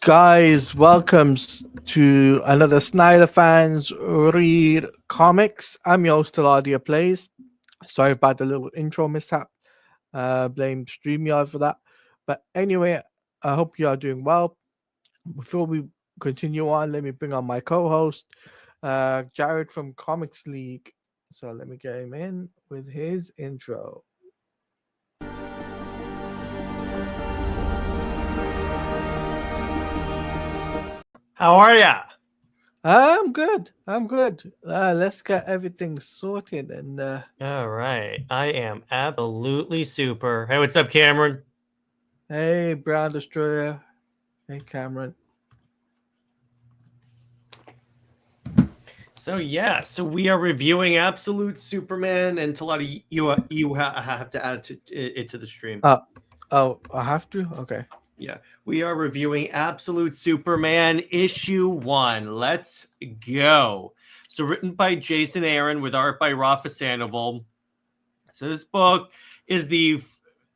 Guys, welcome to another Snyder Fans Read Comics. I'm your host, TeladiaPlays. Sorry about the little intro mishap. Blame StreamYard for that. But anyway, I hope you are doing well. Before we continue on, let me bring on my co-host, Jared from Comics League. So let me get him in with his intro. How are ya? I'm good. Let's get everything sorted and All right. I am absolutely super. Hey, what's up, Cameron? hey, Brown Destroyer. Hey, Cameron. So we are reviewing Absolute Superman, and Teladi, you have to add it to the stream. Oh, I have to? Okay. Yeah, we are reviewing Absolute Superman issue 1. Let's go. So written by Jason Aaron with art by Rafa Sandoval. So this book is the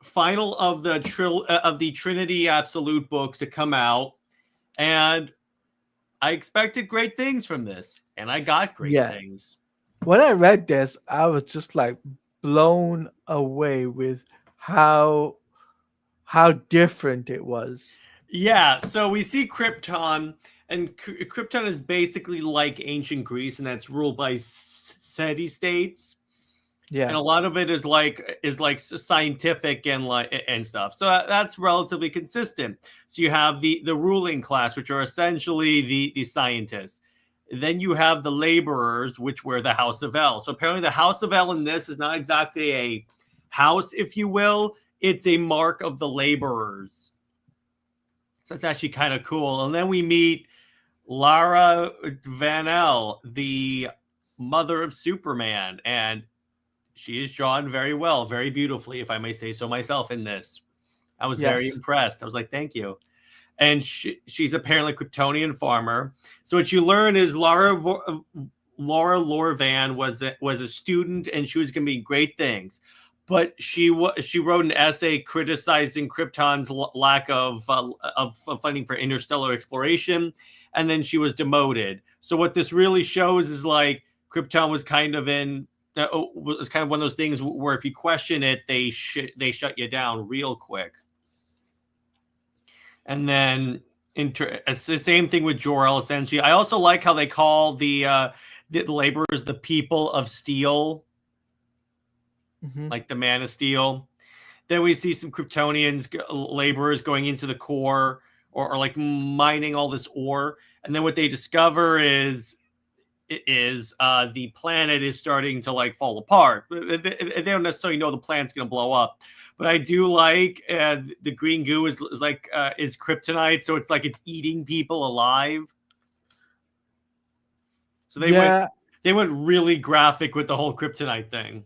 final of the Trinity Absolute books to come out, and I expected great things from this, and I got great things. When I read this, I was just like blown away with how different it was. Yeah, so we see Krypton, and Krypton is basically like ancient Greece, and that's ruled by city-states. Yeah, and a lot of it is like scientific and stuff. So that's relatively consistent. So you have the ruling class, which are essentially the scientists. Then you have the laborers, which were the House of El. So apparently the House of El in this is not exactly a house, if you will. It's a mark of the laborers. So that's actually kind of cool. And then we meet Lara Van-El, the mother of Superman, and she is drawn very well, very beautifully, if I may say so myself, in this. I was very impressed. I was like, thank you. And she's apparently a Kryptonian farmer. So what you learn is Laura Van was a student, and she was going to be great things. But she wrote an essay criticizing Krypton's lack of funding for interstellar exploration, and then she was demoted. So what this really shows is like Krypton was kind of one of those things where if you question it, they shut you down real quick. And then it's the same thing with Jor-El, essentially. I also like how they call the laborers the people of steel. Like the Man of Steel. Then we see some Kryptonians, laborers going into the core or like mining all this ore. And then what they discover is the planet is starting to like fall apart. They don't necessarily know the planet's going to blow up. But I do like the green goo is kryptonite. So it's like it's eating people alive. So they went really graphic with the whole kryptonite thing.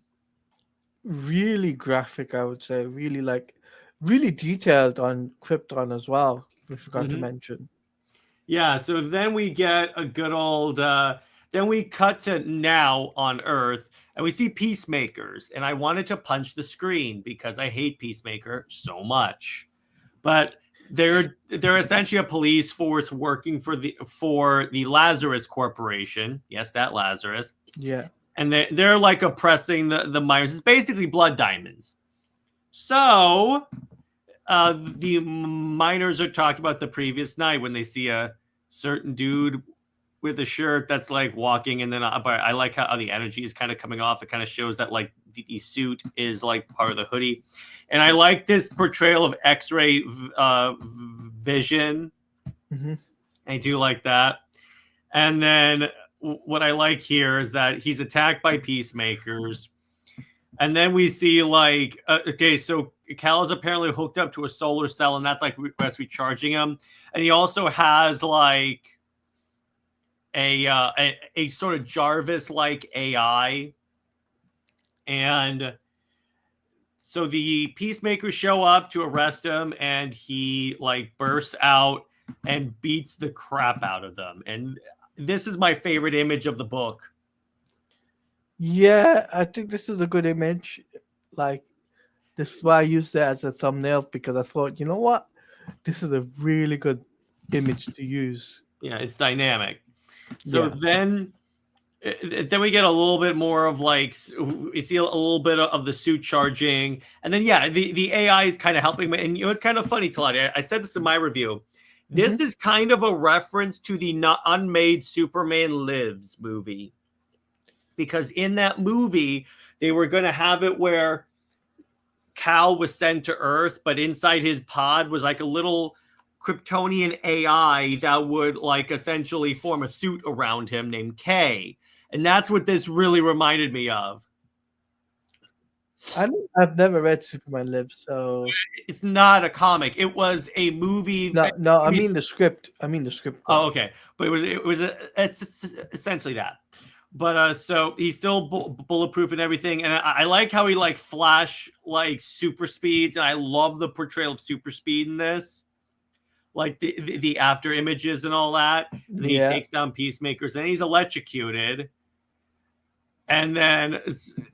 Really graphic, I would say. Really detailed on Krypton as well. We forgot to mention. Yeah, so then we get a good old then we cut to now on Earth, and we see Peacemakers, and I wanted to punch the screen because I hate Peacemaker so much. But they're essentially a police force working for the Lazarus Corporation. Yes, that Lazarus. Yeah. And they're like oppressing the miners. It's basically blood diamonds. So the miners are talking about the previous night when they see a certain dude with a shirt that's like walking, and then I like how the energy is kind of coming off. It kind of shows that like the suit is like part of the hoodie, and I like this portrayal of X-ray vision. I do like that. And then what I like here is that he's attacked by Peacemakers, and then we see like okay, so Cal is apparently hooked up to a solar cell, and that's like that's recharging him, and he also has like a sort of Jarvis-like AI, and so the Peacemakers show up to arrest him, and he like bursts out and beats the crap out of them. And this is my favorite image of the book. Yeah, I think this is a good image. Like, this is why I used it as a thumbnail, because I thought, you know what? This is a really good image to use. Yeah, it's dynamic. So Yeah. then we get a little bit more of like, we see a little bit of the suit charging, and then the AI is kind of helping me. And it's kind of funny, Teladia. I said this in my review. This is kind of a reference to the unmade Superman Lives movie, because in that movie they were going to have it where Cal was sent to Earth, but inside his pod was like a little Kryptonian AI that would like essentially form a suit around him named K. And that's what this really reminded me of. I've never read Superman Lives, so it's not a comic. It was a movie. No, I mean the script. Oh, okay, but it was essentially that. But so he's still bulletproof and everything, and I like how he like flash like super speeds, and I love the portrayal of super speed in this, like the after images and all that. And he takes down peacemakers, and he's electrocuted. And then,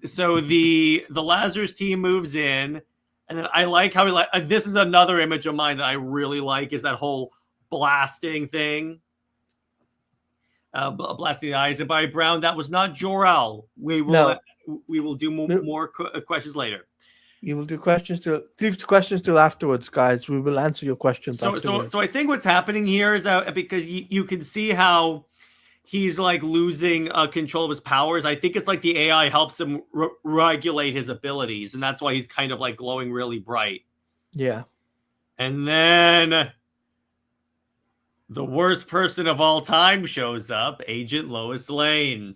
so the Lazarus team moves in, and then I like how he this is another image of mine that I really like, is that whole blasting thing, blasting the eyes. And by Brown, that was not Jor-El. We will do more questions later. You will do questions leave questions till afterwards, guys. We will answer your questions. So I think what's happening here is that because you can see how he's like losing control of his powers. I think it's like the AI helps him regulate his abilities, and that's why he's kind of like glowing really bright. Yeah. And then the worst person of all time shows up, Agent Lois Lane.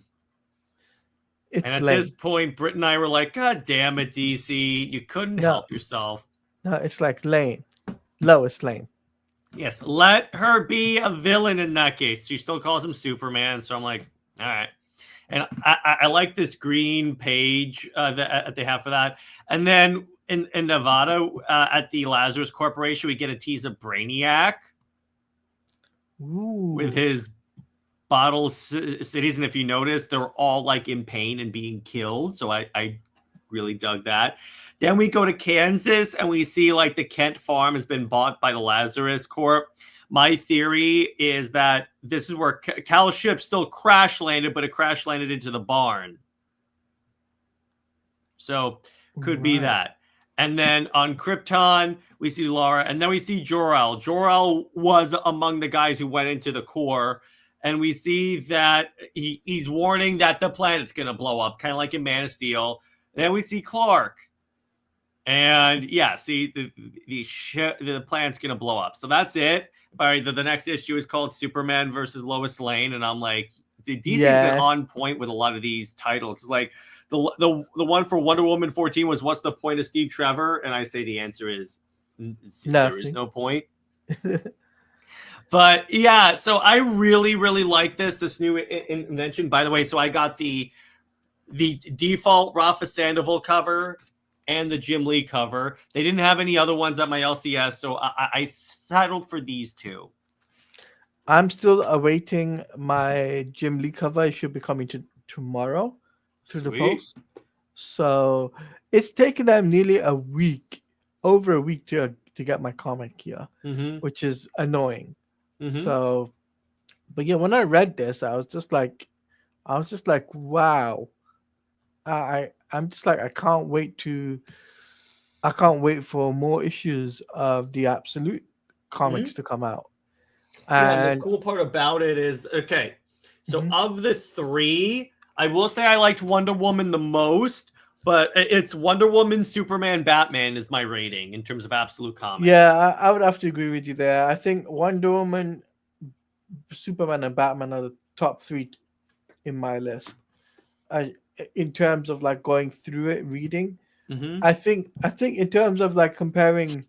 At this point, Britt and I were like, God damn it, DC. You couldn't help yourself. No, it's like Lane. Lois Lane. Yes, let her be a villain in that case. She still calls him Superman, so I'm like, all right. And I like this green page that they have for that. And then in Nevada, at the Lazarus Corporation, we get a tease of Brainiac. Ooh. With his bottle cities. And if you notice, they're all like in pain and being killed. So I really dug that. Then we go to Kansas and we see like the Kent farm has been bought by the Lazarus Corp. My theory is that this is where Cal's ship still crash landed, but it crash landed into the barn. So could be that. And then on Krypton, we see Lara, and then we see Jor-El. Jor-El was among the guys who went into the core, and we see that he's warning that the planet's going to blow up, kind of like in Man of Steel. And then we see Clark. And see, the planet's going to blow up. So that's it. All right, the next issue is called Superman versus Lois Lane. And I'm like, DC's been on point with a lot of these titles. It's like the one for Wonder Woman 14 was, what's the point of Steve Trevor? And I say the answer is there is no point. But yeah, so I really, really like this new invention. By the way, so I got the default Rafa Sandoval cover and the Jim Lee cover. They didn't have any other ones at my LCS, so I settled for these two. I'm still awaiting my Jim Lee cover. It should be coming tomorrow through the post. So it's taken them nearly over a week to get my comic here, which is annoying. So, but yeah, when I read this, I was just like, wow. I'm just like, I can't wait for more issues of the Absolute comics to come out. And the cool part about it is, okay, so of the three, I will say I liked Wonder Woman the most, but it's Wonder Woman, Superman, Batman is my rating in terms of Absolute comics. Yeah, I would have to agree with you there. I think Wonder Woman, Superman, and Batman are the top three in my list. In terms of like going through it, reading, I think in terms of like comparing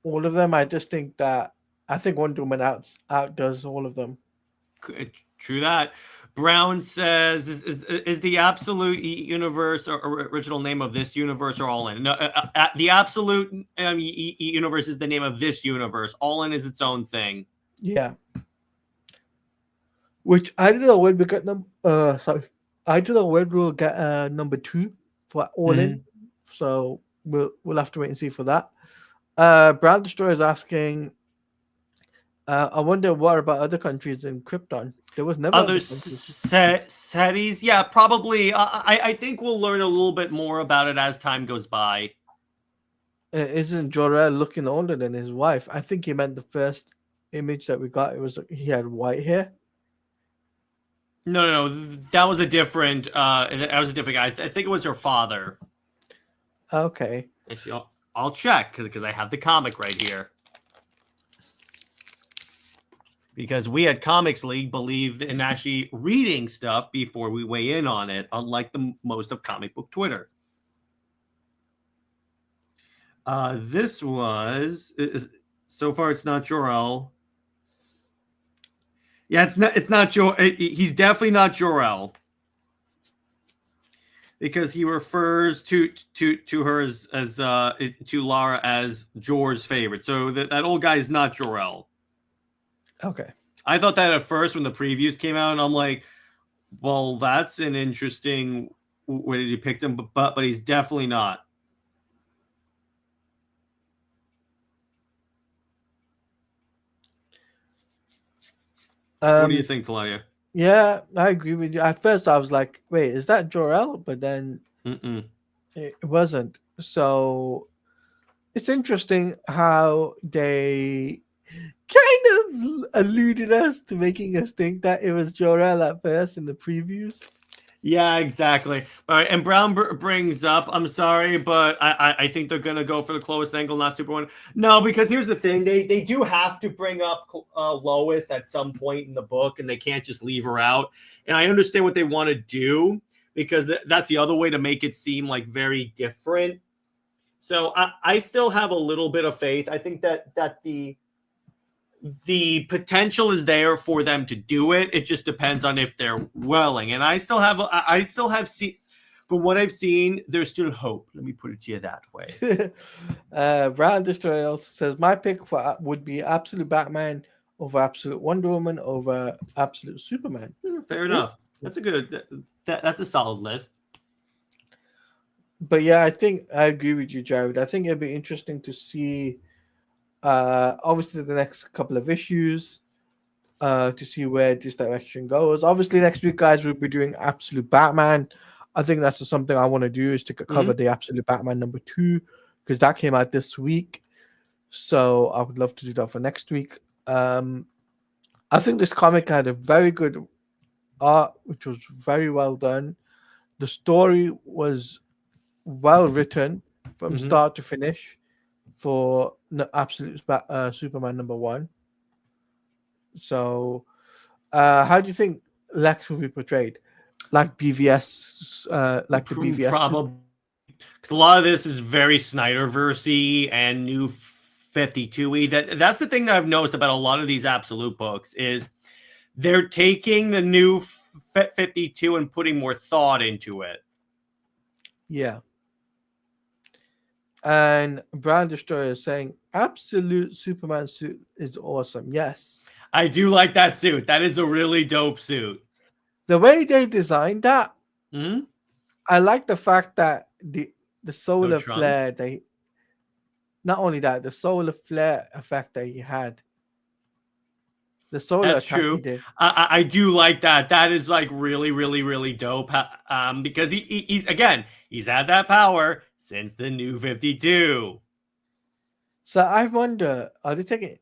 all of them, I just think that Wonder Woman outdoes all of them. True that. Brown says, is the Absolute universe or original name of this universe or All In? No, the Absolute universe is the name of this universe. All In is its own thing. Yeah. Which I don't know when we get them. I don't know when we'll get number 2 for All In. So we'll have to wait and see for that. Brad Destroyer is asking, I wonder what about other countries in Krypton. There was never Other other countries. cities, yeah, probably. I think we'll learn a little bit more about it as time goes by. Isn't Jor-El looking older than his wife? I think he meant the first image that we got. It was he had white hair. No, that was a different. That was a different guy. I think it was her father. Okay. Actually, I'll check because I have the comic right here. Because we at Comics League believe in actually reading stuff before we weigh in on it, unlike the most of comic book Twitter. This was so far. It's not Jor-El. Yeah, it's not Jor. He's definitely not Jor-El because he refers to her as to Lara as Jor's favorite. So that old guy is not Jor-El. Okay. I thought that at first when the previews came out, and I'm like, well, that's an interesting way to depict him, but he's definitely not. What do you think, Teladia? Yeah, I agree with you. At first, I was like, "Wait, is that Jor-El?" But then it wasn't. So it's interesting how they kind of alluded us to making us think that it was Jor-El at first in the previews. Yeah, exactly. All right, and Brown brings up, I'm sorry, but I think they're going to go for the Lois angle, not Superman. No, because here's the thing. They do have to bring up Lois at some point in the book, and they can't just leave her out. And I understand what they want to do, because that's the other way to make it seem like very different. So I still have a little bit of faith. I think that the potential is there for them to do it. It just depends on if they're willing. And I still have seen, from what I've seen, there's still hope. Let me put it to you that way. Brown Destroyer also says my pick would be Absolute Batman over Absolute Wonder Woman over Absolute Superman. Fair enough. That's a good. That's a solid list. But yeah, I think I agree with you, Jared. I think it'd be interesting to see. Obviously the next couple of issues to see where this direction goes. Obviously next week, guys, we'll be doing Absolute Batman. I think that's just something I want to do, is to cover the Absolute Batman #2, because that came out this week. So I would love to do that for next week. I think this comic had a very good art, which was very well done. The story was well written from start to finish for Absolute Superman #1. So, how do you think Lex will be portrayed? Like BVS, like the BVS? Probably. Because a lot of this is very Snyderverse-y and New 52-y. That's the thing that I've noticed about a lot of these Absolute books is they're taking the New 52 and putting more thought into it. Yeah. And Brown Destroyer is saying Absolute Superman suit is awesome. Yes. I do like that suit. That is a really dope suit. The way they designed that, I like the fact that the solar flare, not only that, the solar flare effect that he had. The solar That's attack true. he did. I do like that. That is like really, really, really dope. Because he's had that power since the New 52. So I wonder, are they taking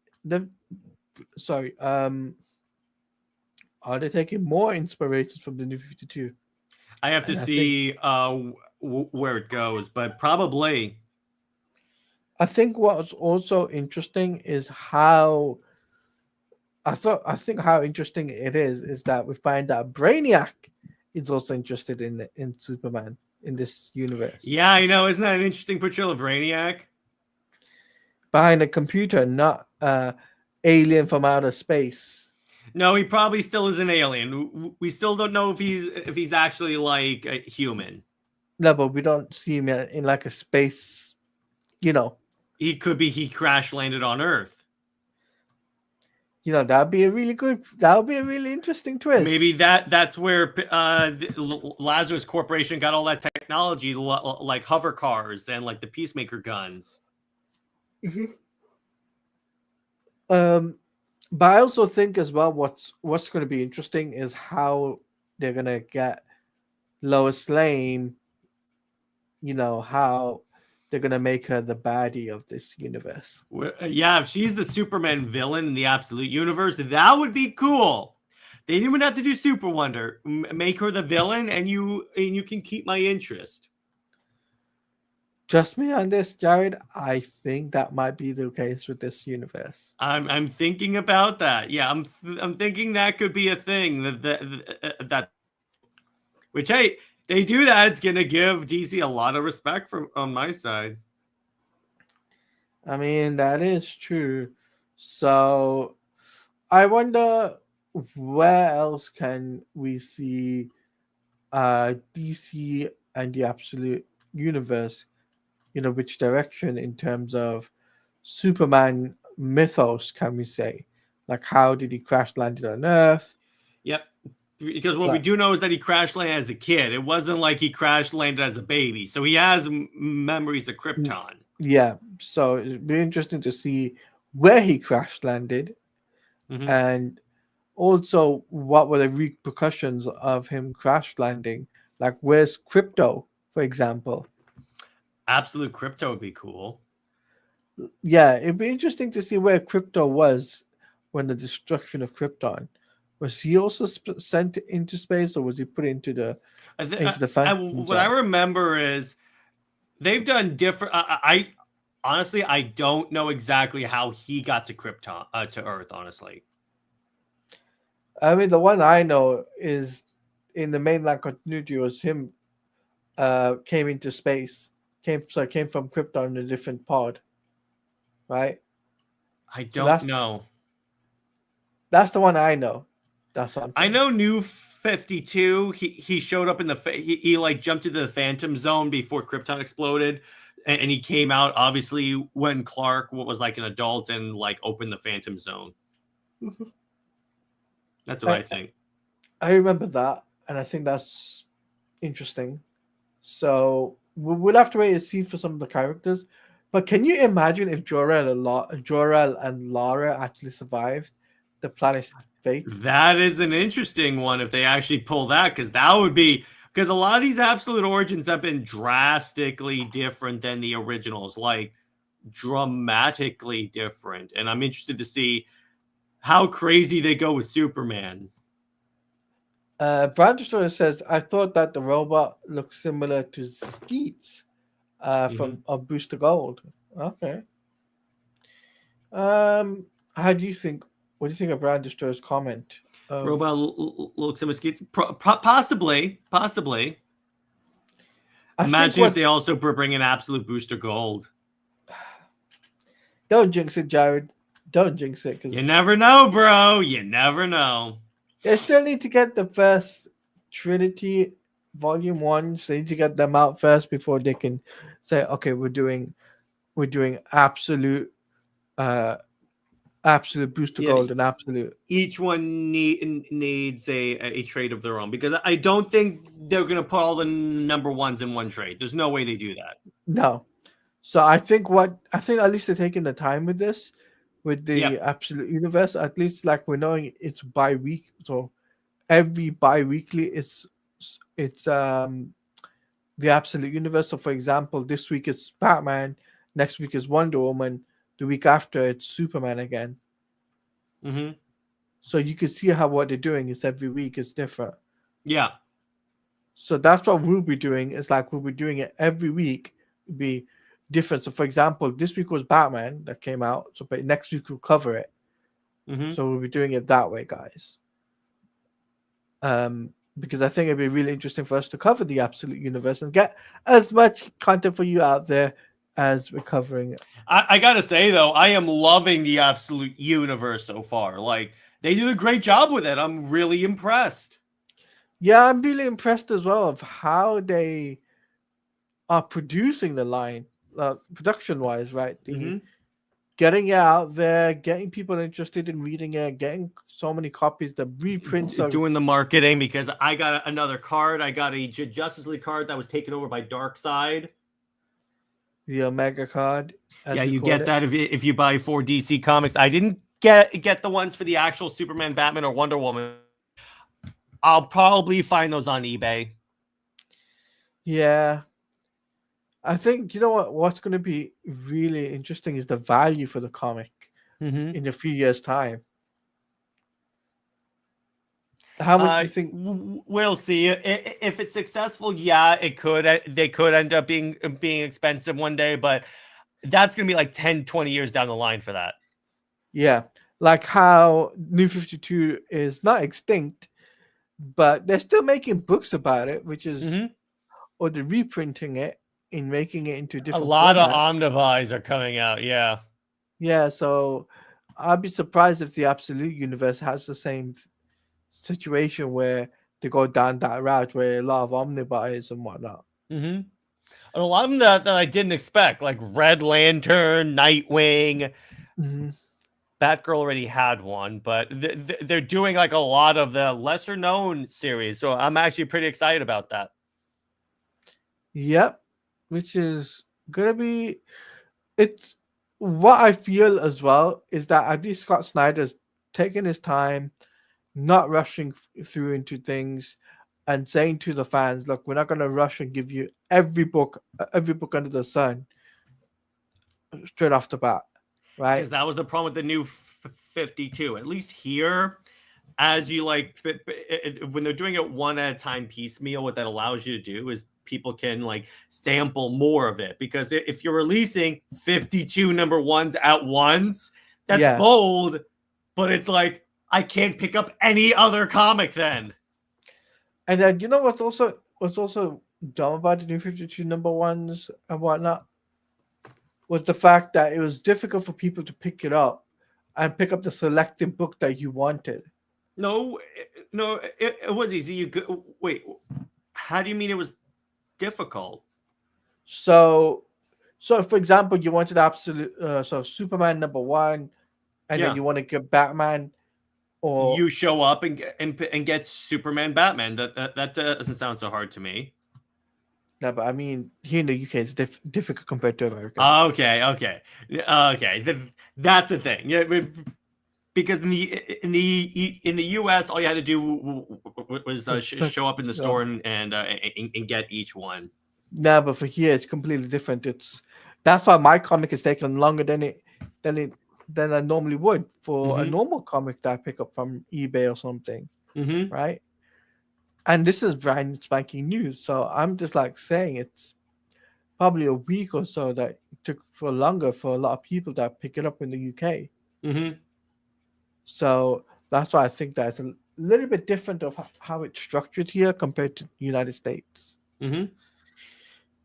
are they taking more inspirations from the New 52? I have to see where it goes, but probably. I think what's also interesting is how how interesting it is that we find that Brainiac is also interested in Superman in this universe. Yeah, I know. Isn't that an interesting portrayal of Brainiac? Behind a computer, not alien from outer space. No, he probably still is an alien. We still don't know if he's actually like a human. No, but we don't see him in like a space, you know. He could be he crash landed on Earth. You know, that would be a really interesting twist. Maybe that's where Lazarus Corporation got all that technology, like hover cars and like the Peacemaker guns. But I also think as well, what's going to be interesting is how they're going to get Lois Lane. You know how they're going to make her the baddie of this universe. Yeah, if she's the Superman villain in the Absolute Universe, that would be cool. They didn't even have to do Super Wonder. Make her the villain, and you can keep my interest. Trust me on this, Jared. I think that might be the case with this universe. I'm thinking about that. Yeah, I'm thinking that could be a thing that which, hey, they do that. It's gonna give DC a lot of respect from on my side. I mean, that is true. So I wonder where else can we see DC and the Absolute Universe, which direction in terms of Superman mythos can we say? Like, how did he crash landed on Earth? Yep. Because what we do know is that he crash landed as a kid. It wasn't like he crash landed as a baby. So he has memories of Krypton. Yeah. So it'd be interesting to see where he crash landed, and also what were the repercussions of him crash landing. Like, where's Crypto, for example? Absolute Crypto would be cool. Yeah, it'd be interesting to see where Crypto was when the destruction of Krypton. Was he also sent into space, or was he put into the what I remember is they've done different. I honestly, I don't know exactly how he got to Krypton to Earth. Honestly, I mean, the one I know is in the mainline continuity was him came into space, came from Krypton in a different pod, right? I don't know. That's the one I know. That's what I know. New 52. He showed up in the he like jumped into the Phantom Zone before Krypton exploded, and he came out obviously when Clark was like an adult and like opened the Phantom Zone. That's what I think. I remember that, and I think that's interesting. So we'll have to wait and see for some of the characters. But can you imagine if Jor-El and Lara actually survived the planet's fate? That is an interesting one if they actually pull that, because that would be, because a lot of these Absolute Origins have been drastically different than the originals, like dramatically different. And I'm interested to see how crazy they go with Superman. Brand Destroyer says, I thought that the robot looked similar to Skeets from Booster Gold. Okay. How do you think? What do you think of Brand Destroyer's comment? Robot looks similar to Skeets? Possibly. Imagine if they also bring in Absolute Booster Gold. Don't jinx it, Jared. Don't jinx it. You never know, bro. You never know. They still need to get the first Trinity Volume 1. So they need to get them out first before they can say, okay, we're doing absolute Booster Gold and Absolute. Each one needs a trade of their own, because I don't think they're going to put all the number ones in one trade. There's no way they do that. No. So I think at least they're taking the time with this. With the Absolute Universe, at least like we're knowing it's bi-week, so every bi-weekly it's the Absolute Universe. So for example, this week it's Batman, next week is Wonder Woman, the week after it's Superman again. So you can see how what they're doing is every week is different. Yeah. So that's what we'll be doing. It's like we'll be doing it every week. It'll be different. So for example, this week was Batman that came out, so but next week we'll cover it. So we'll be doing it that way, guys, because I think it'd be really interesting for us to cover the Absolute Universe and get as much content for you out there as we're covering it. I gotta say though, I am loving the Absolute Universe so far. Like, they did a great job with it. I'm really impressed. Yeah, I'm really impressed as well of how they are producing the line. Production wise, right? Getting it out there, getting people interested in reading it, getting so many copies, the reprints of doing the marketing, because I got another card. I got a Justice League card that was taken over by Darkseid. The Omega card. Yeah, you get that if you buy 4 DC comics. I didn't get the ones for the actual Superman, Batman, or Wonder Woman, I'll probably find those on eBay. Yeah. I think, you know what's going to be really interesting is the value for the comic in a few years' time. How much do you think? We'll see. If it's successful, yeah, it could. They could end up being expensive one day, but that's going to be like 10, 20 years down the line for that. Yeah. Like how New 52 is not extinct, but they're still making books about it, which is, or they're reprinting it and making it into different A lot formats. of omnibus are coming out, yeah. Yeah, so I'd be surprised if the Absolute Universe has the same situation where they go down that route where a lot of omnibus and whatnot. And a lot of them that I didn't expect, like Red Lantern, Nightwing. Batgirl already had one, but they're doing like a lot of the lesser known series, so I'm actually pretty excited about that. Yep, which is gonna be, it's what I feel as well is that at least Scott Snyder's taking his time, not rushing through into things, and saying to the fans, "Look, we're not gonna rush and give you every book under the sun straight off the bat." Right? Because that was the problem with the new 52. At least here, as you like, when they're doing it one at a time piecemeal, what that allows you to do is people can like sample more of it. Because if you're releasing 52 number ones at once, that's bold, but it's like I can't pick up any other comic then. And then you know what's also dumb about the new 52 number ones and whatnot was the fact that it was difficult for people to pick it up and pick up the selected book that you wanted. No, it was easy. You could wait. How do you mean it was difficult? So for example, you wanted absolute so Superman number 1, and then you want to get Batman, or you show up and get Superman, Batman. That doesn't sound so hard to me. No, but I mean, here in the UK, it's difficult compared to America. Okay. That's the thing. Yeah, because in the US, all you had to do was show up in the store and get each one. No, but for here, it's completely different. That's why my comic is taking longer than I normally would for a normal comic that I pick up from eBay or something, right? And this is brand spanking new, so I'm just like saying it's probably a week or so that it took for longer for a lot of people that pick it up in the UK. So that's why I think that's a little bit different of how it's structured here compared to the United States.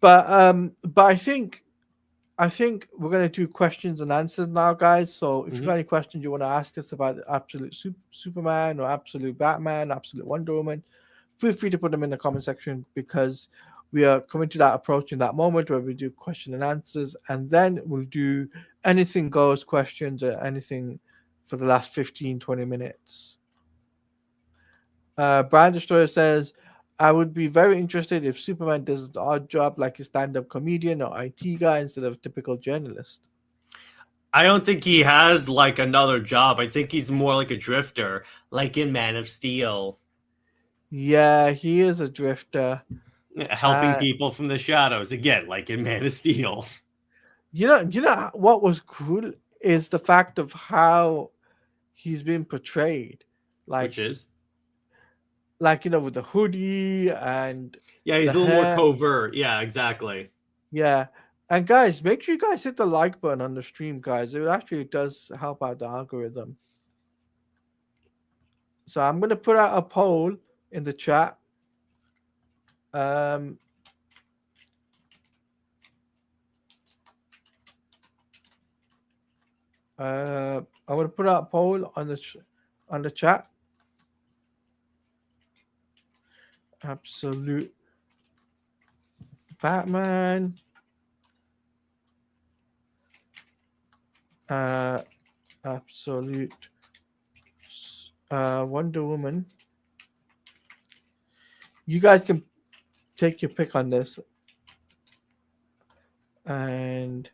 But I think we're gonna do questions and answers now, guys. So if you got any questions you want to ask us about Absolute Superman or Absolute Batman, Absolute Wonder Woman, feel free to put them in the comment section, because we are coming to that approach in that moment where we do question and answers, and then we'll do anything goes questions or anything for the last 15-20 minutes. Brian Destroyer says, I would be very interested if Superman does an odd job like a stand-up comedian or IT guy instead of a typical journalist. I don't think he has like another job. I think he's more like a drifter, like in Man of Steel. Yeah, he is a drifter. Helping people from the shadows, again, like in Man of Steel. You know what was cool is the fact of how he's been portrayed. Which is? Like, with the hoodie and yeah, he's a little more covert. Yeah, exactly. Yeah. And guys, make sure you guys hit the like button on the stream, guys. It actually does help out the algorithm. So I'm going to put out a poll in the chat. I'm going to put out a poll on the chat. Absolute Batman. Absolute Wonder Woman. You guys can take your pick on this. And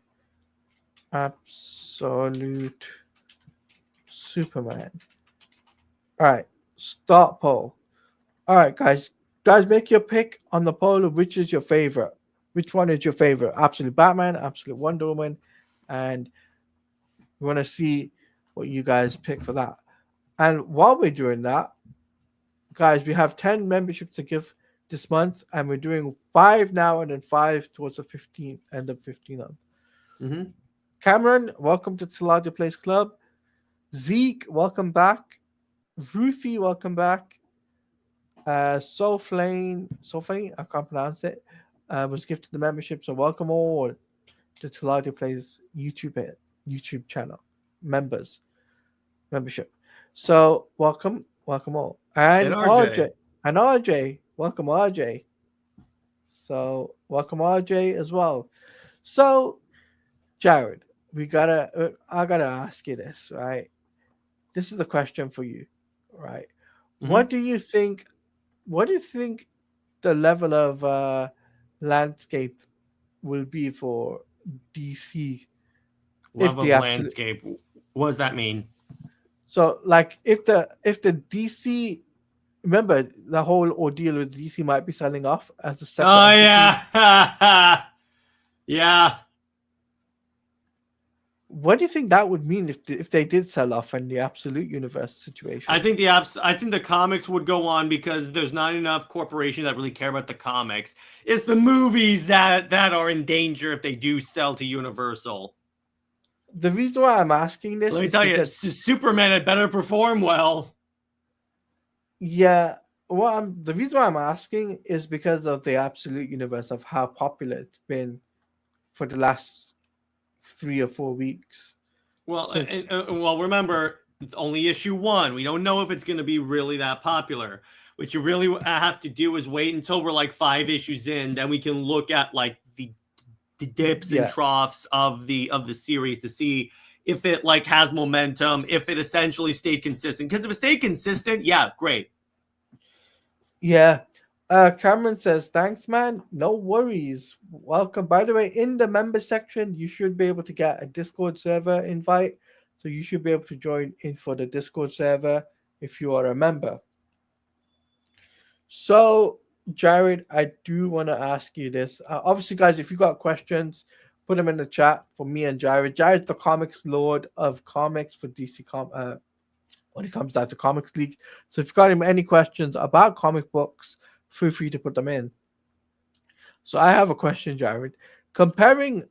Absolute Superman. All right, start poll. All right, guys, make your pick on the poll of which is your favorite. Which one is your favorite? Absolute Batman, Absolute Wonder Woman, and we want to see what you guys pick for that. And while we're doing that, guys, we have 10 memberships to give this month, and we're doing 5 now and then 5 towards the 15th end of 15th. Mm-hmm. Cameron, welcome to Teladia Plays Club. Zeke, welcome back. Ruthie, welcome back. Soflane, I can't pronounce it, was gifted the membership, so welcome all to Teladia Plays YouTube channel membership. So welcome all. And RJ, welcome RJ. So welcome RJ as well. So Jared, I gotta ask you this, right? This is a question for you, right? Mm-hmm. What do you think the level of landscape will be for DC? Level of landscape. What does that mean? So, like, if the DC, remember the whole ordeal with DC might be selling off as a separate. Oh yeah, yeah. What do you think that would mean if they did sell off in the Absolute Universe situation? I think the comics would go on because there's not enough corporations that really care about the comics. It's the movies that are in danger if they do sell to Universal. The reason why I'm asking this, let me tell you, Superman had better perform well. Yeah, the reason why I'm asking is because of the Absolute Universe, of how popular it's been for the last 3 or 4 weeks. Well, remember, it's only issue 1. We don't know if it's going to be really that popular. What you really have to do is wait until we're like 5 issues in, then we can look at like the dips and troughs of the series to see if it like has momentum, if it essentially stayed consistent. Because if it stayed consistent, yeah, great. Yeah. Cameron says, thanks, man. No worries. Welcome. By the way, in the member section, you should be able to get a Discord server invite. So you should be able to join in for the Discord server if you are a member. So, Jared, I do want to ask you this. Obviously, guys, if you got questions, put them in the chat for me and Jared. Jared's the comics lord of comics for DC when it comes down to Comics League. So if you got him any questions about comic books, feel free to put them in. So I have a question, Jared. Comparing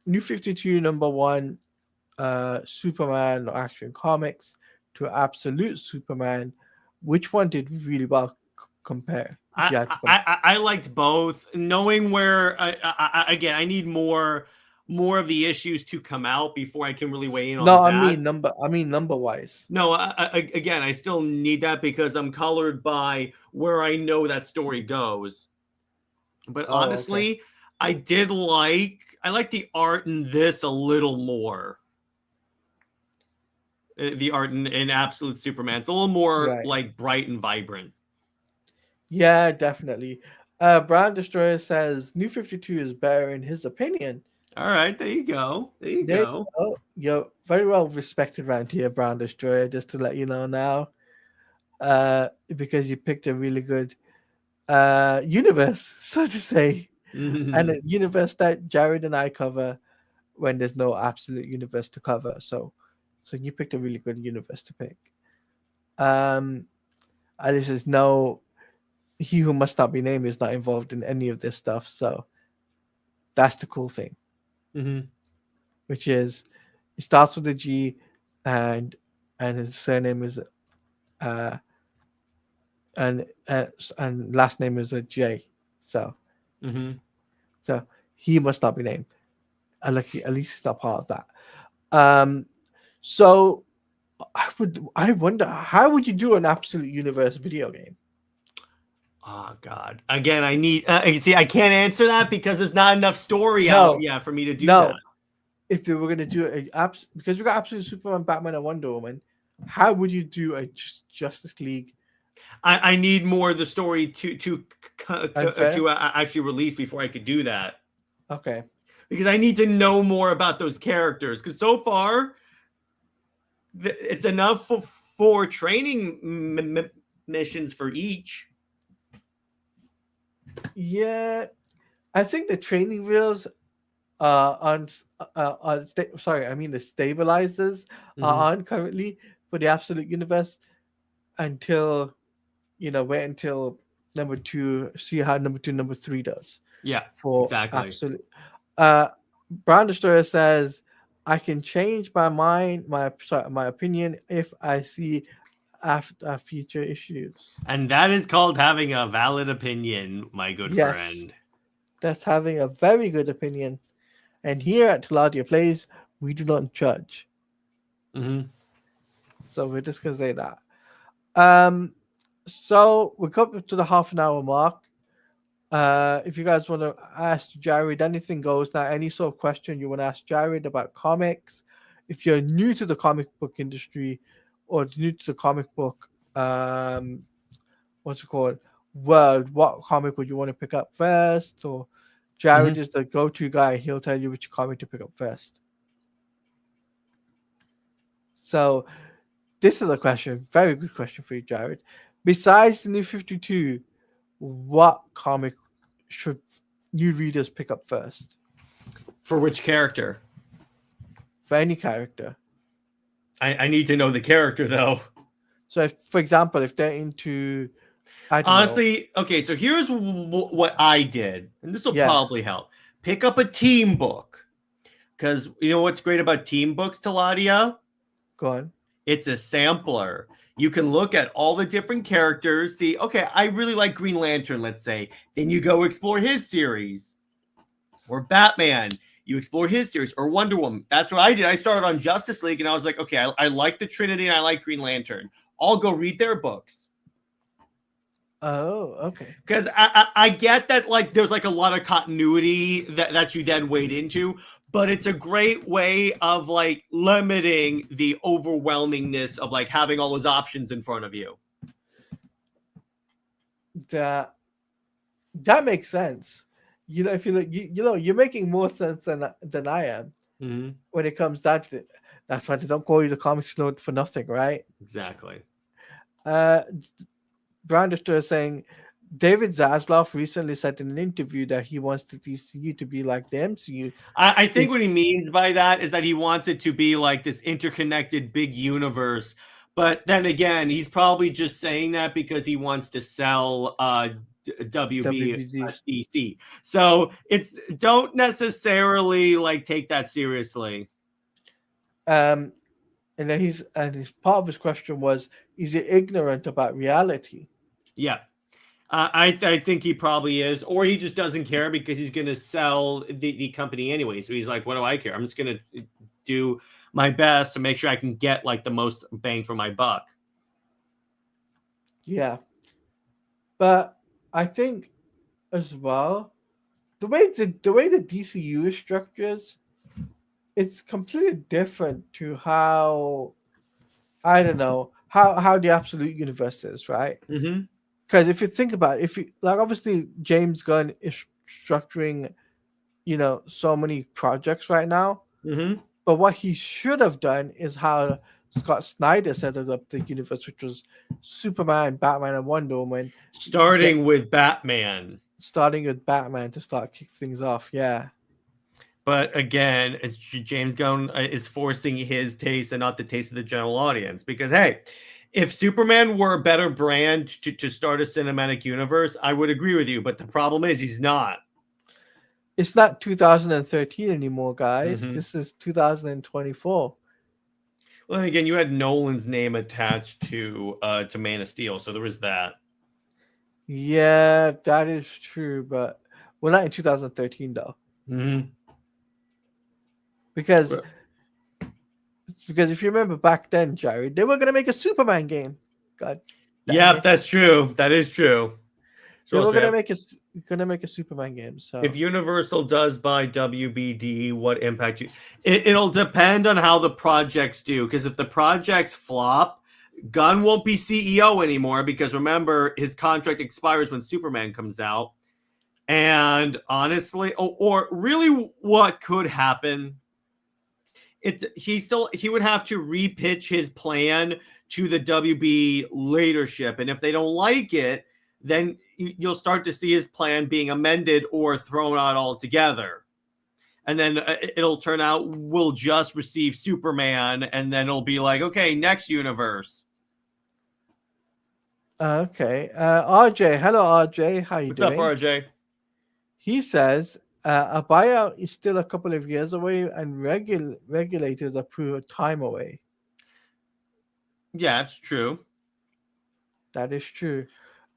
New 52 #1 Superman or Action Comics to Absolute Superman, which one did really well compare? I liked both. Knowing where, again, I need more of the issues to come out before I can really weigh in on that. I mean number wise. No, again, I still need that because I'm colored by where I know that story goes. But honestly, okay. I like the art in this a little more. The art in Absolute Superman. It's a little more like bright and vibrant. Yeah, definitely. Brand Destroyer says New 52 is better in his opinion. All right, there you go. There you go. You're very well respected around here, Brand Destroyer, just to let you know now. Because you picked a really good universe, so to say. Mm-hmm. And a universe that Jared and I cover when there's no Absolute Universe to cover. So you picked a really good universe to pick. And this is He Who Must Not Be Named is not involved in any of this stuff. So that's the cool thing. Mm-hmm. Which is, it starts with a G, and his surname is and last name is a J. So, so he must not be named. At least it's not part of that. So I wonder, how would you do an Absolute Universe video game? Oh God! Again, I need. See, I can't answer that because there's not enough story out yet for me to do that. If they were gonna do because we got Absolute Superman, Batman, and Wonder Woman, how would you do a Justice League? I need more of the story to actually release before I could do that. Okay. Because I need to know more about those characters. Because so far, it's enough for training missions for each. Yeah, I think the training wheels on the stabilizers are on currently for the absolute universe until wait until number 2, see how number 2, number 3 does. Yeah, For exactly. absolute. Brown Destroyer says, I can change my mind, my opinion if I see after future issues. And that is called having a valid opinion, my good friend. That's having a very good opinion. And here at Teladia Plays, we do not judge. So we're just gonna say that. So we're coming to the half an hour mark. If you guys want to ask Jared, anything goes now. Any sort of question you want to ask Jared about comics, if you're new to the comic book industry or new to the comic book, what's it called, world, what comic would you want to pick up first? Or Jared is the go-to guy. He'll tell you which comic to pick up first. So this is a question, very good question for you, Jared. Besides the New 52, what comic should new readers pick up first? For which character? For any character. I need to know the character, though. So, if, for example, if they're into... Honestly, okay, so here's what I did, and this will probably help. Pick up a team book. Because you know what's great about team books, Teladia? Go on. It's a sampler. You can look at all the different characters, see, okay, I really like Green Lantern, let's say. Then you go explore his series. Or Batman, you explore his series. Or Wonder Woman. That's what I did. I started on Justice League, and I was like, okay, I like the Trinity, and I like Green Lantern. I'll go read their books. Oh, okay. Because I get that, like, there's like a lot of continuity that you then wade into, but it's a great way of like limiting the overwhelmingness of like having all those options in front of you. That makes sense. You know, if you look, you're making more sense than I am when it comes down to it. That's why they don't call you the comics nerd for nothing, right? Exactly. Brandister is saying David Zaslav recently said in an interview that he wants the DCU to be like the MCU. I think what he means by that is that he wants it to be like this interconnected big universe. But then again, he's probably just saying that because he wants to sell WB DC. So don't necessarily like take that seriously. And then his part of his question was, is he ignorant about reality? Yeah. I think he probably is, or he just doesn't care because he's going to sell the company anyway. So he's like, what do I care? I'm just going to do my best to make sure I can get like the most bang for my buck. Yeah. But I think as well, the way the DCU is structured, it's completely different to how, I don't know, how the absolute universe is, right? Because if you think about it, obviously James Gunn is structuring, so many projects right now. But what he should have done is how Scott Snyder set up the universe, which was Superman, Batman, and Wonder Woman. Starting with Batman to start kick things off, yeah. But again, it's James Gunn is forcing his taste and not the taste of the general audience. Because, hey, if Superman were a better brand to start a cinematic universe, I would agree with you. But the problem is he's not. It's not 2013 anymore, guys. This is 2024. Well, and again, you had Nolan's name attached to Man of Steel, so there was that. Yeah, that is true, but we're not in 2013 though. Because if you remember back then, Jared, they were gonna make a Superman game. God. Yeah, that's true. That is true. So we're gonna make a Superman game. So if Universal does buy WBD, what impact it'll depend on how the projects do. Because if the projects flop, Gunn won't be CEO anymore. Because remember, his contract expires when Superman comes out. And honestly, or really, what could happen he would have to repitch his plan to the WB leadership, and if they don't like it, then you'll start to see his plan being amended or thrown out altogether. And then it'll turn out we'll just receive Superman, and then it'll be like, okay, next universe. Okay. RJ, hello RJ, how you doing? What's up, RJ? He says a buyout is still a couple of years away, and regulators approve a time away. Yeah, it's true. That is true.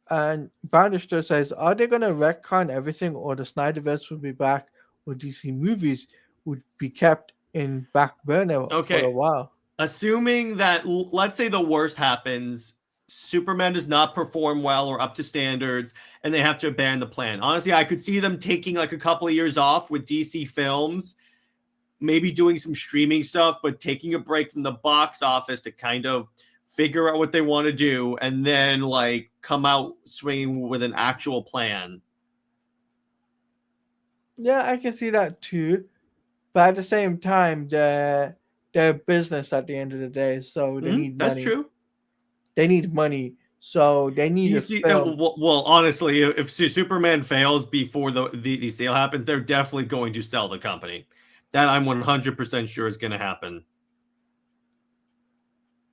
And Bannister says, are they going to retcon everything, or the Snyderverse will be back, or DC movies would be kept in back burner for a while? Assuming that, let's say the worst happens, Superman does not perform well or up to standards, and they have to abandon the plan. Honestly, I could see them taking like a couple of years off with DC films, maybe doing some streaming stuff, but taking a break from the box office to kind of figure out what they want to do, and then like come out swinging with an actual plan. Yeah, I can see that too. But at the same time, they're business at the end of the day, so they need money. That's true. They need money, so they need to film. Well, honestly, if Superman fails before the sale happens, they're definitely going to sell the company. That I'm 100% sure is going to happen.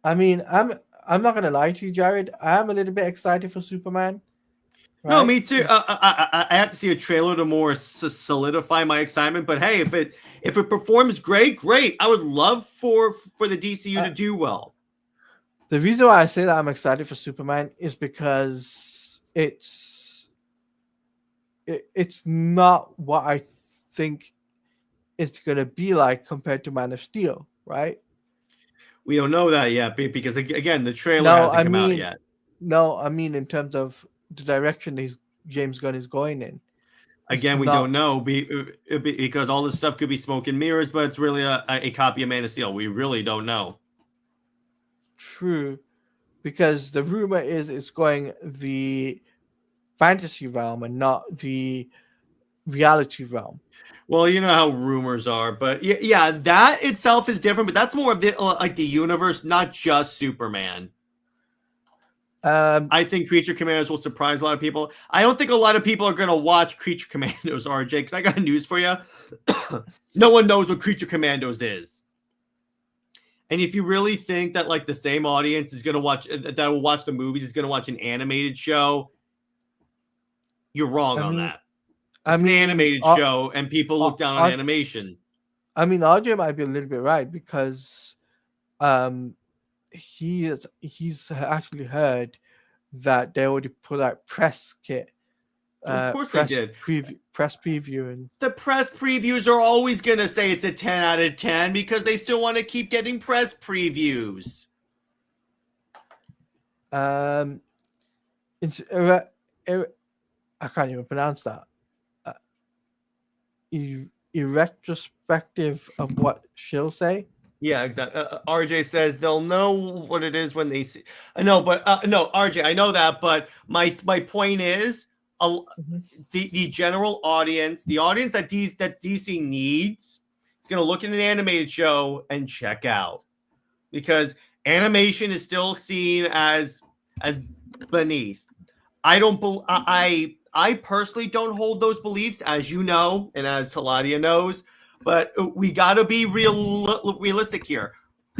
I mean, I'm not gonna lie to you, Jared. I am a little bit excited for Superman. Right? No, me too. I have to see a trailer to more solidify my excitement. But hey, if it performs great. I would love for the DCU to do well. The reason why I say that I'm excited for Superman is because it's not what I think it's gonna be like compared to Man of Steel, right? We don't know that yet because, again, the trailer hasn't come out yet. No, I mean in terms of the direction James Gunn is going in. Again, we don't know because all this stuff could be smoke and mirrors, but it's really a copy of Man of Steel. We really don't know. True, because the rumor is it's going the fantasy realm and not the reality realm. Well, you know how rumors are, but yeah, that itself is different. But that's more of the universe, not just Superman. I think Creature Commandos will surprise a lot of people. I don't think a lot of people are going to watch Creature Commandos, RJ, because I got news for you. No one knows what Creature Commandos is. And if you really think that like the same audience is going to watch that will watch the movies is going to watch an animated show, you're wrong on that. It's an animated show, and people look down on animation. I mean, RJ might be a little bit right because he's actually heard that they already put out press kit. Of course they did. Press preview. And the press previews are always going to say it's a 10 out of 10 because they still want to keep getting press previews. I can't even pronounce that. Irretrospective of what she'll say. Yeah, exactly. RJ says they'll know what it is when they see. No, but no, RJ, I know that, but my point is, the general audience, the audience that DC needs, is going to look at an animated show and check out, because animation is still seen as beneath. I personally don't hold those beliefs, as you know, and as Teladia knows, but we got to be realistic here.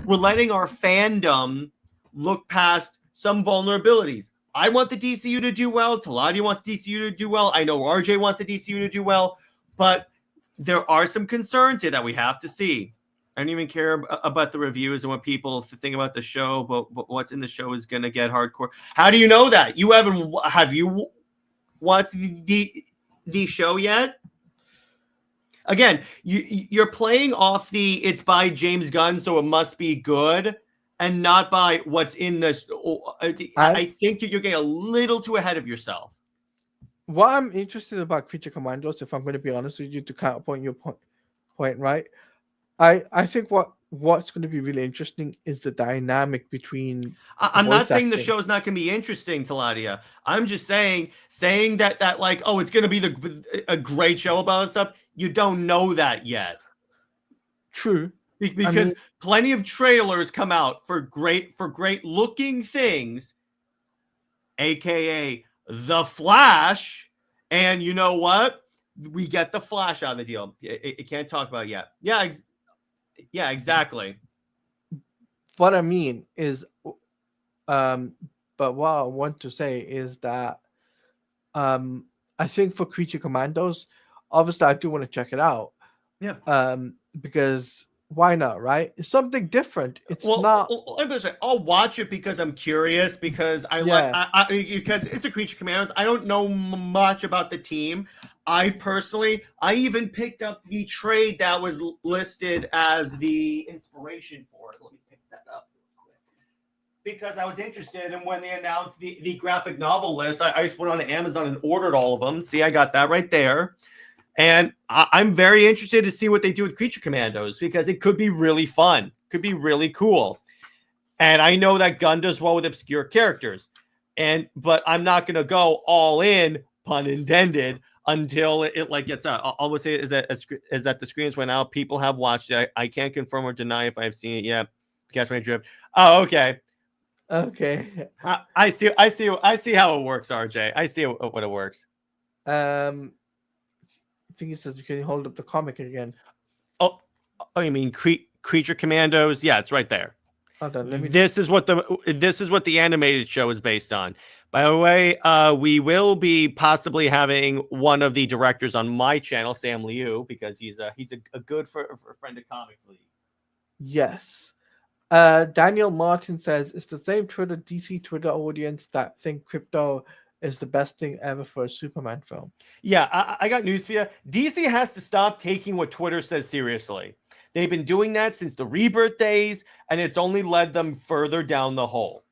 We're letting our fandom look past some vulnerabilities. I want the DCU to do well. Teladia wants the DCU to do well. I know RJ wants the DCU to do well, but there are some concerns here that we have to see. I don't even care about the reviews and what people think about the show, but what's in the show is going to get hardcore. How do you know that? Have you watched the show yet? Again, you're playing off it's by James Gunn, so it must be good, and not by what's in this. I think you're getting a little too ahead of yourself. What I'm interested about Creature Commandos, if I'm going to be honest with you, to counterpoint your point, right? I think what's going to be really interesting is the dynamic between. I'm not saying the show's not going to be interesting, Teladia. I'm just saying that like, oh, it's going to be a great show about stuff. You don't know that yet. True, Because plenty of trailers come out for great looking things, aka the Flash, and you know what? We get the Flash out of the deal. It can't talk about it yet. Yeah, exactly. What I mean is, but what I want to say is that I think for Creature Commandos, obviously I do want to check it out. Yeah. Because why not, right? It's something different. It's not. I'm gonna say I'll watch it because I'm curious, because because it's the Creature Commandos. I don't know much about the team. I even picked up the trade that was listed as the inspiration for it. Let me pick that up real quick, because I was interested, and when they announced the graphic novel list, I just went on Amazon and ordered all of them. See, I got that right there. And I'm very interested to see what they do with Creature Commandos, because it could be really fun, could be really cool. And I know that Gunn does well with obscure characters, but I'm not going to go all in, pun intended, until it like gets out. All I say is that the screens went out. People have watched it. I can't confirm or deny if I've seen it yet. Catch my drift. Oh, okay. Okay. I see how it works, RJ. I see what it works. I think he says you can hold up the comic again. Oh, you mean Creature Commandos? Yeah, it's right there. Hold on, this is what the animated show is based on. By the way, we will be possibly having one of the directors on my channel, Sam Liu, because he's a good friend of Comics League. Yes. Daniel Martin says it's the same DC Twitter audience that think crypto is the best thing ever for a Superman film. Yeah, I got news for you. DC has to stop taking what Twitter says seriously. They've been doing that since the Rebirth days, and it's only led them further down the hole.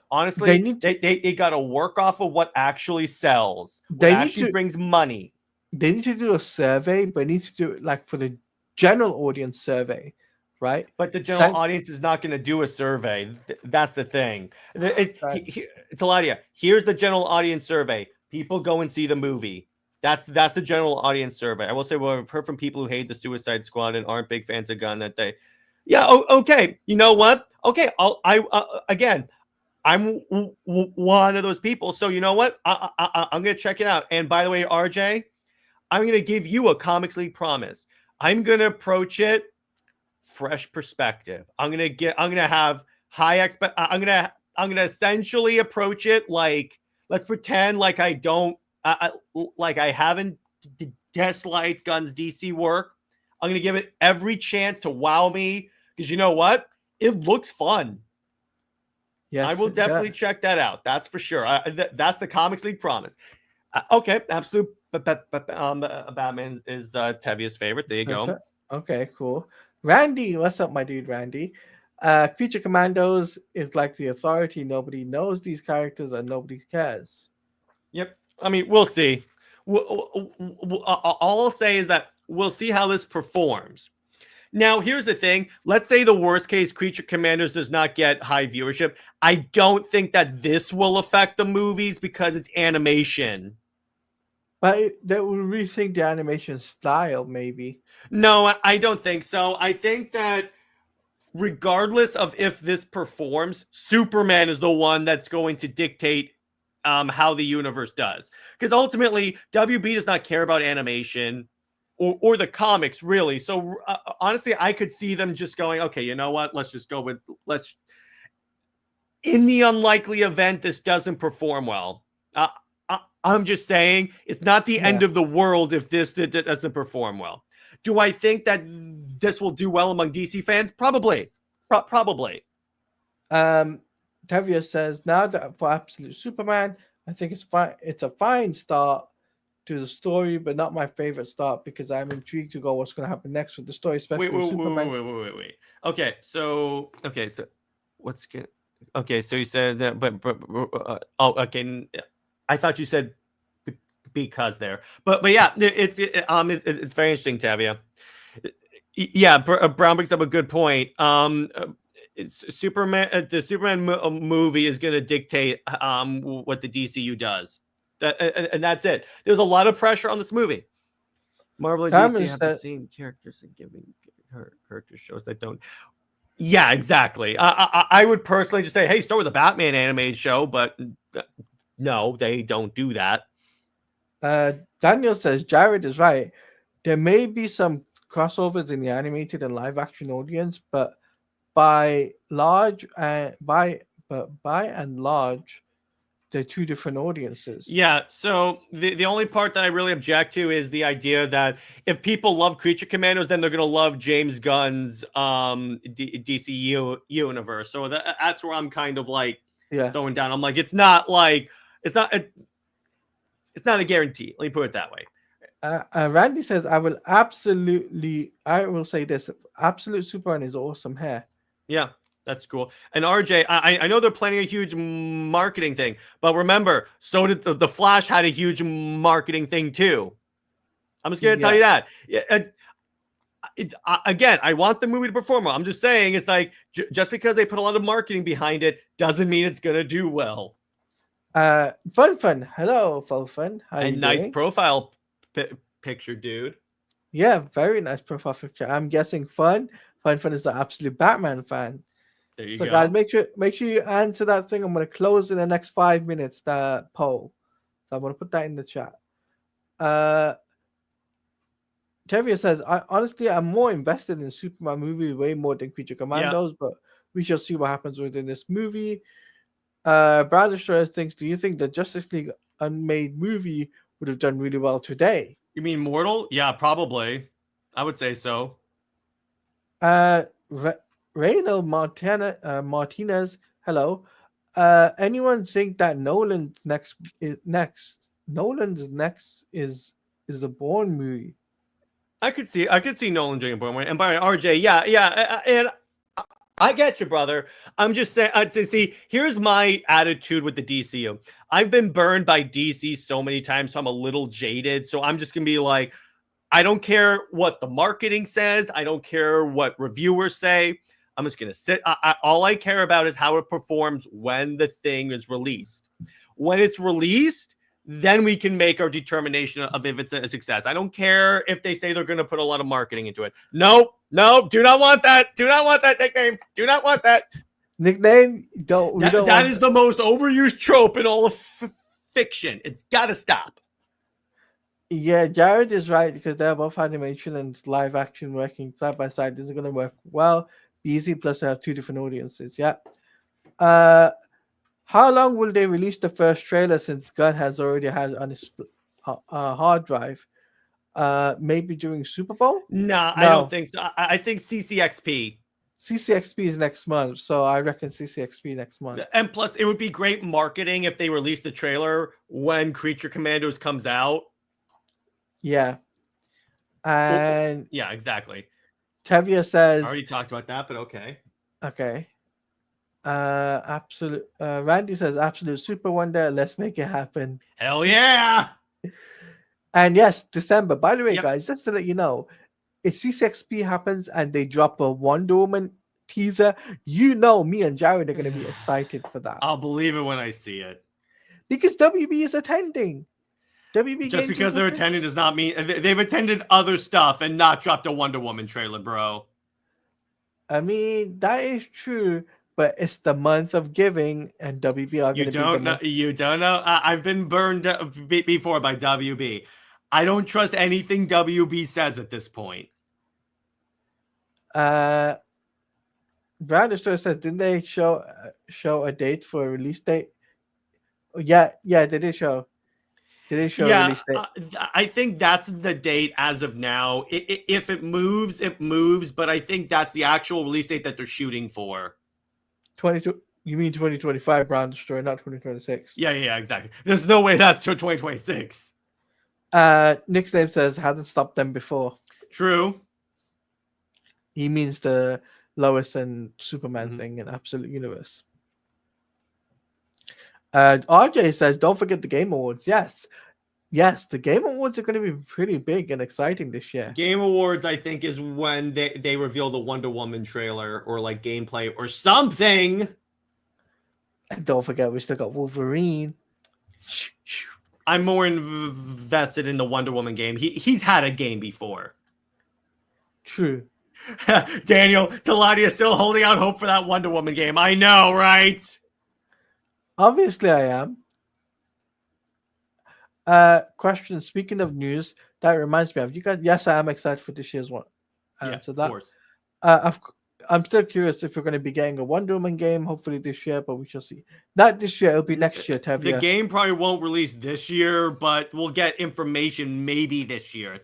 Honestly, they got to work off of what actually sells. What actually brings money. They need to do a survey, but need to do it like for the general audience survey, right? But the general audience is not going to do a survey. That's the thing. Teladia, here's the general audience survey. People go and see the movie. That's the general audience survey. I will say, well, I've heard from people who hate the Suicide Squad and aren't big fans of Gunn that they, okay. You know what? Okay, again, I'm one of those people. So you know what? I'm going to check it out. And by the way, RJ, I'm going to give you a Comics League promise. I'm going to approach it fresh perspective. I'm going to have high I'm going to essentially approach it like, let's pretend like I don't, like I haven't disliked Gunn's DC work. I'm going to give it every chance to wow me, because you know what? It looks fun. Yes, I will definitely check that out. That's for sure. That's the Comics League promise. Okay, absolute Batman is Tevia's favorite. There you go. Okay, cool. Randy, what's up, my dude, Randy? Creature Commandos is like the Authority. Nobody knows these characters and nobody cares. Yep. I mean, we'll see. All I'll say is that we'll see how this performs. Now, here's the thing. Let's say the worst case, Creature Commandos does not get high viewership. I don't think that this will affect the movies because it's animation. But they will rethink the animation style, maybe. No, I don't think so. I think that regardless of if this performs, Superman is the one that's going to dictate how the universe does. Because ultimately, WB does not care about animation or the comics, really. So honestly, I could see them just going, okay, you know what? Let's just go with, in the unlikely event this doesn't perform well. I'm just saying it's not the end of the world if this doesn't perform well. Do I think that this will do well among DC fans? Probably. Probably. Tevia says, now that for Absolute Superman, I think it's fine. It's a fine start to the story, but not my favorite start, because I'm intrigued to go what's going to happen next with the story, especially with Superman. Wait. Okay, so what's good? Okay, so you said that, but okay. I thought you said because there, but yeah, it's very interesting, Tavia. Yeah, Brown brings up a good point. It's Superman. The Superman movie is going to dictate what the DCU does. And that's it. There's a lot of pressure on this movie. Marvel and DC have the same characters and giving character shows that don't. Yeah, exactly. I would personally just say, hey, start with a Batman animated show, but no, they don't do that. Daniel says Jared is right. There may be some crossovers in the animated and live action audience, but by and large, they're two different audiences. Yeah, so the only part that I really object to is the idea that if people love Creature Commandos, then they're going to love James Gunn's DC universe. So that's where I'm kind of like throwing down. I'm like, it's not a guarantee. Let me put it that way. Randy says, I will say this, Absolute Superman is awesome hair. Yeah, that's cool. And RJ, I know they're planning a huge marketing thing, but remember, so did the Flash had a huge marketing thing too. I'm just going to tell you that. Again, I want the movie to perform well. I'm just saying, it's like, just because they put a lot of marketing behind it doesn't mean it's going to do well. Fun. Hello, Fun. How you nice doing? Profile picture, dude. Yeah, very nice profile picture. I'm guessing Fun is the absolute Batman fan. There you go. Guys, make sure you answer that thing. I'm going to close in the next 5 minutes the poll. So I'm going to put that in the chat. Tevia says, I'm more invested in Superman movie way more than Creature Commandos, but we shall see what happens within this movie. Brad Destroyer thinks, do you think the Justice League unmade movie would have done really well today? You mean Mortal? Yeah, probably. I would say so. Reynald Martinez, hello. Anyone think that Nolan's next is a Bourne movie? I could see Nolan doing a Bourne movie. And by RJ, and I get you, brother. I'm just saying. See, here's my attitude with the DCU. I've been burned by DC so many times, so I'm a little jaded. So I'm just gonna be like, I don't care what the marketing says. I don't care what reviewers say. I'm just gonna sit. All I care about is how it performs when the thing is released. When it's released, then we can make our determination of if it's a success. I don't care if they say they're going to put a lot of marketing into it. No, do not want that. Do not want that nickname. Do not want that nickname. That is the most overused trope in all of fiction. It's got to stop. Yeah, Jared is right because they're both animation and live action working side by side. This is going to work well. Be easy. Plus, they have two different audiences. Yeah. How long will they release the first trailer since Gunn has already had on his hard drive? Maybe during Super Bowl? No, I don't think so. I think CCXP. CCXP is next month, so I reckon CCXP next month. And plus, it would be great marketing if they release the trailer when Creature Commandos comes out. Yeah. And yeah, exactly. Tevia says, I already talked about that, but okay. Okay. Absolute. Randy says, absolute super wonder. Let's make it happen. Hell yeah! And yes, December. By the way, guys, just to let you know, if CCXP happens and they drop a Wonder Woman teaser, you know me and Jared are going to be excited for that. I'll believe it when I see it. Because WB is attending. WB just because they're attending does not mean they've attended other stuff and not dropped a Wonder Woman trailer, bro. I mean, that is true. But it's the month of giving, and WB are going to be You don't know. I've been burned before by WB. I don't trust anything WB says at this point. Brandon says, didn't they show a date for a release date? Yeah, they did show. Did they show a release date? I think that's the date as of now. If it moves, it moves. But I think that's the actual release date that they're shooting for. You mean 2025 Brown Destroyer, not 2026? Yeah, exactly. There's no way that's for 2026. Nick's name says hasn't stopped them before. True. He means the Lois and Superman thing in Absolute Universe. RJ says, don't forget the Game Awards. Yes, the Game Awards are going to be pretty big and exciting this year. Game Awards, I think, is when they reveal the Wonder Woman trailer or like gameplay or something. And don't forget, we still got Wolverine. I'm more invested in the Wonder Woman game. He's had a game before. True. Daniel, Teladia still holding out hope for that Wonder Woman game. I know, right? Obviously, I am. Question. Speaking of news, that reminds me of you guys. Yes, I am excited for this year's one. Yeah, So of that. course. I'm still curious if we're going to be getting a Wonder Woman game. Hopefully this year, but we shall see. Not this year. It'll be next year. Tevia. The game probably won't release this year, but we'll get information maybe this year.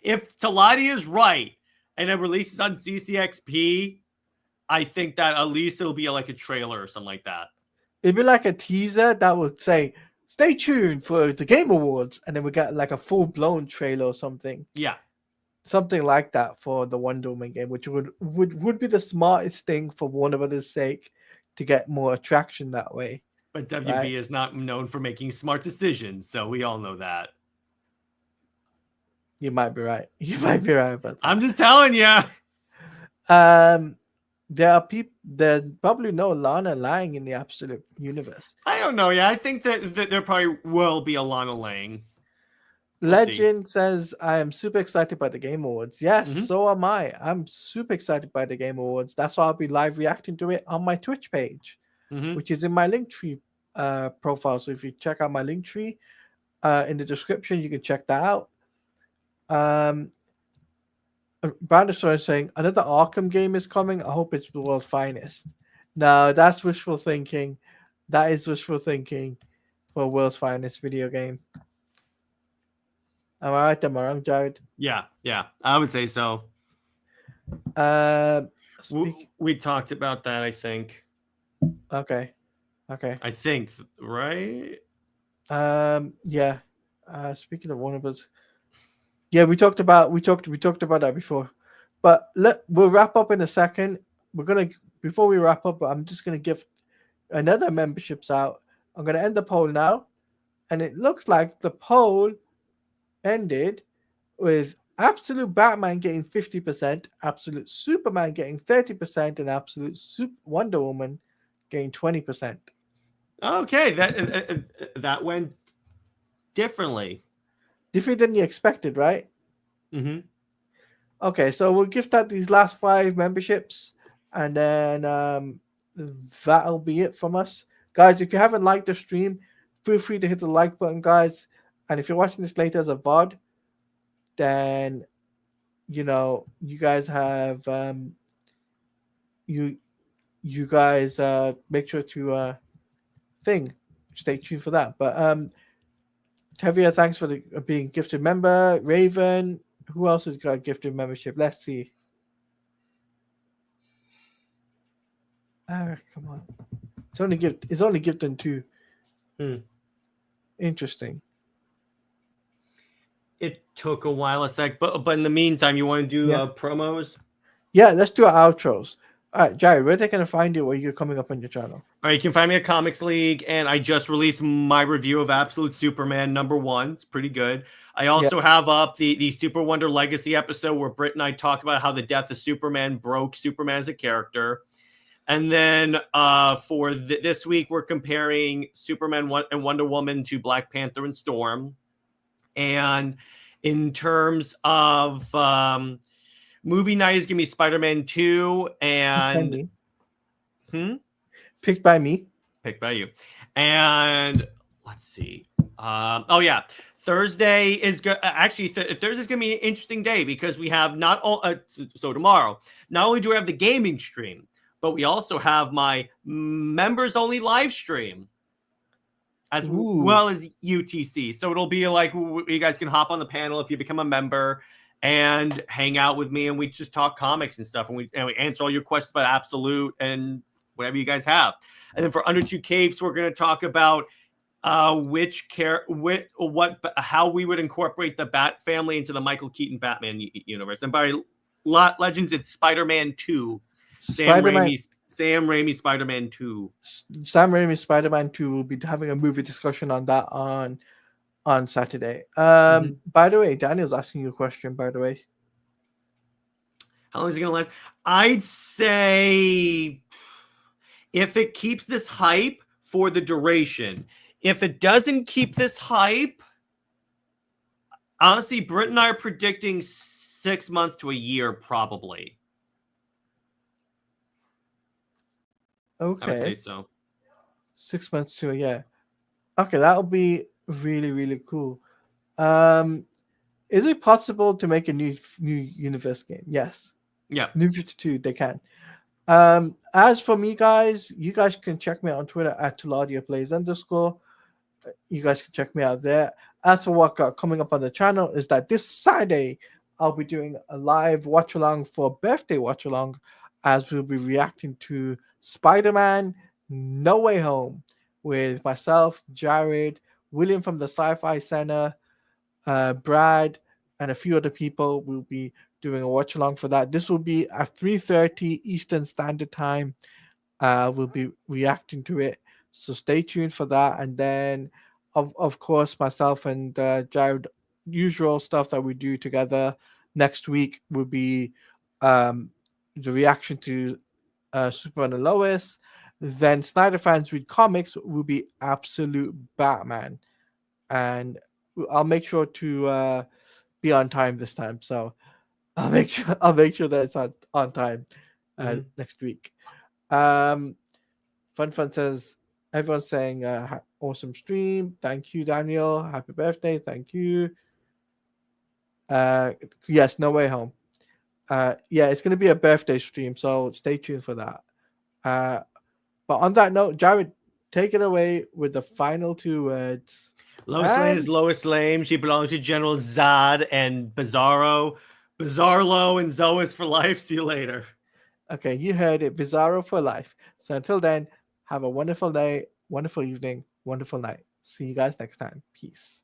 If Teladia is right and it releases on CCXP, I think that at least it'll be like a trailer or something like that. It'd be like a teaser that would say, "Stay tuned for the Game Awards," and then we got like a full-blown trailer or something. Yeah. Something like that for the Wonder Woman game, which would be the smartest thing for Warner Brothers' sake to get more attraction that way. But WB is not known for making smart decisions, so we all know that. You might be right. You might be right about that. I'm just telling you. There are people. There's probably no Lana lying in the absolute universe. I don't know. Yeah, I think that there probably will be a Lana Lang. Legend says, I am super excited by the Game Awards. Yes, so am I. I'm super excited by the Game Awards. That's why I'll be live reacting to it on my Twitch page, which is in my Linktree profile. So if you check out my Linktree in the description, you can check that out. Brandon is saying, another Arkham game is coming. I hope it's the world's finest. No, that's wishful thinking. That is wishful thinking for world's finest video game. Am I right? Am I wrong, Jared? Yeah, I would say so. We talked about that, I think. Okay. I think, right? Yeah. Speaking of Warner Bros. Yeah, we talked about that before. But we'll wrap up in a second. Before we wrap up, I'm just gonna give another memberships out. I'm gonna end the poll now, and it looks like the poll ended with Absolute Batman getting 50%, Absolute Superman getting 30%, and Absolute Wonder Woman getting 20%. Okay, that went differently. Different than you expected, right? Mm-hmm. Okay, so we'll gift out these last 5 memberships, and then that'll be it from us. Guys, if you haven't liked the stream, feel free to hit the like button, guys. And if you're watching this later as a VOD, then you guys have you guys make sure to stay tuned for that. But Tevia, thanks for being gifted member. Raven, who else has got a gifted membership? Let's see. Come on. It's only gifted 2. Interesting. It took a while, a sec, but in the meantime, you want to do promos? Yeah, let's do our outros. All right, Jerry, where are they going to find you? Where you're coming up on your channel? All right, you can find me at Comics League, and I just released my review of Absolute Superman #1. It's pretty good. I also have up the Super Wonder Legacy episode where Britt and I talked about how the death of Superman broke Superman as a character. And then for this week, we're comparing Superman and Wonder Woman to Black Panther and Storm. And in terms of movie night is going to be Spider-Man 2 and... Picked by me. Picked by you. And let's see. Thursday is Thursday's going to be an interesting day because we have tomorrow, not only do we have the gaming stream, but we also have my members only live stream as well as UTC. So it'll be like you guys can hop on the panel if you become a member and hang out with me, and we just talk comics and stuff, and we answer all your questions about Absolute and whatever you guys have. And then for Under Two Capes, we're going to talk about how we would incorporate the Bat family into the Michael Keaton Batman universe. And by Legends, it's Spider-Man 2. Sam Raimi Spider-Man 2. Sam Raimi Spider-Man 2 will be having a movie discussion on that on Saturday. By the way, Daniel's asking you a question, by the way. How long is it going to last? I'd say if it keeps this hype for the duration. If it doesn't keep this hype, honestly, Britt and I are predicting 6 months to a year, probably. I would say Okay. so. 6 months to a year. Okay, that'll be really, really cool. Um, is it possible to make a new universe game? Yes. Yeah. New 52, they can. As for me, guys, you guys can check me out on Twitter at @TeladiaPlays_. You guys can check me out there. As for what got coming up on the channel is that this Saturday I'll be doing a live watch along for birthday watch along, as we'll be reacting to Spider-Man No Way Home with myself, Jared, William from the Sci-Fi Center, Brad, and a few other people. Will be doing a watch along for that. This will be at 3:30 Eastern Standard Time. We'll be reacting to it, so stay tuned for that. And then, of course, myself and Jared, usual stuff that we do together. Next week will be the reaction to Superman and Lois. Then Snyder fans read comics will be absolute Batman, and I'll make sure to be on time this time. So I'll make sure that it's on time next week. Fun says everyone's saying awesome stream. Thank you, Daniel. Happy birthday. Thank you. Yes, No Way Home. Yeah, it's gonna be a birthday stream, so stay tuned for that. But on that note, Jared, take it away with the final 2 words. Lois Lane is Lois Lane. She belongs to General Zod and Bizarro. Bizarro and Zois for life. See you later. Okay, you heard it. Bizarro for life. So until then, have a wonderful day, wonderful evening, wonderful night. See you guys next time. Peace.